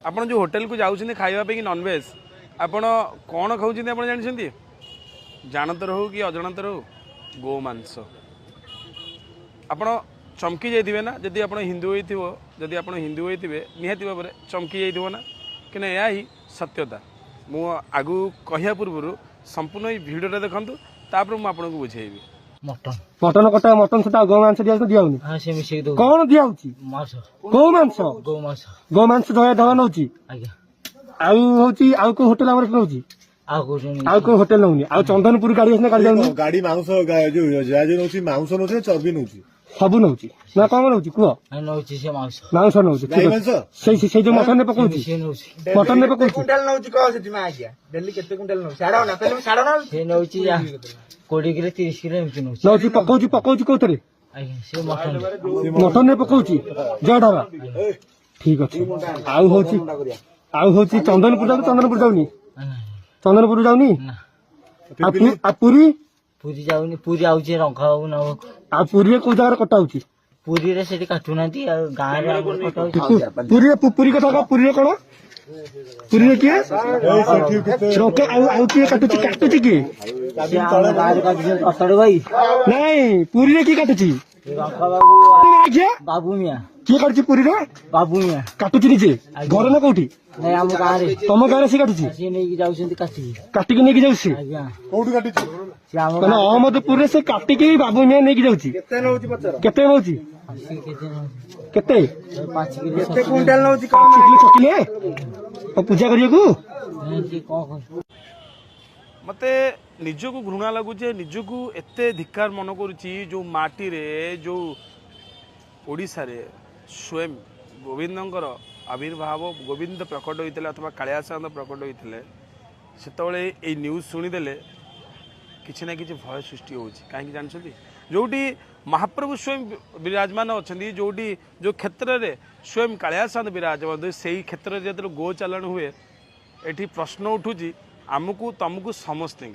ଆପଣ जो होटेल को जाऊँ खावाई नॉनवेज आपण कौन खाऊँ आप जानते जानतर हो कि अजाणतर हो गोमांस आपण चमकी जाइए ना जदि आप हिंदू होती आप हिंदू होते निहाती भाव में चमकी जाइए ना कि यह ही सत्यता मु आगु कहया पूर्व संपूर्ण ये भिडियो देखूँ तापर मुझे बुझेबी मटन कटा मटन सटा गोमांस दिया दियाउनी हाँ से मिसेई दो कौन दियाउची मांस गोमांस गोमांस गोमांस दया दवा नउची आज्ञा आउ होची आउ को होटल हमर नउची आउ को होटल नउनी आउ चंदनपुर गाड़ी असने गाड़ी जाउनी गाड़ी मांस जो जाज नउची मांस नउची चर्बी नउची सबु नउची ना कौन नउची कुह नउची से मांस मांस नउची गाई मांस से जो मटन ने पकोची से नउची मटन ने पकोची कुंटल नउची कह से तिमा आज्ञा दिल्ली केते कुंटल नउची साडा ना पहले साडा ना से नउची 20 किलो 30 किलो एमती नउची नउची पकोची कोतरे आज्ञा से मटन मटन ने पकोची जय ढाबा ठीक अछि आउ होची चंदनपुर जाउनी चंदनपुर जाउनी आ पूरी पूरी जाउनी पूरी आउची रंखा बाबू ना आ पूरी को जगह कटाउची पूरी रे सेठी काटू नांती गां रे हमर कटाउची पूरी कथा का पूरी कोन पूरी किए रोके आउ किए काटुची किए से हम गां रे काटू अतड़ भाई नहीं पूरी की काटुची रंखा बाबू किए बाबू मिया किए काटुची पूरी रे बाबू मिया काटुची निजे घर ना कोठी नहीं हम गां रे तम गां रे से काटुची से नहीं जाउछंती काटी काटिकी नेकी जाउसी आज्ञा कोउठी काटिची से हम कहना अहमदपुर रे से काटिकी बाबू मिया नेकी जाउची केते नउची पचर केते नउची केते 5 किलो केते कुंटल नउची चकिले और पूजा करिए को नहीं कौन मते निजको घृणा लगुचे निजको एते धिक्कार मन करुची जो माटी रे जो ओडिशा रे स्वयं गोविंदंकर आविर्भाव गोविंद प्रकट होते अथवा कालिया साहब प्रकट होते सेतबले ये न्यूज शुणीदेले किसी ना कि भय सृष्टि होची कहीं जानते जोटी महाप्रभु स्वयं विराजमान अच्छा जोटी जो क्षेत्र में स्वयं कालिया साहब विराजमान से ही क्षेत्र में जो गो चालाण हुए ये प्रश्न उठूँ आमको तुमको समस्ते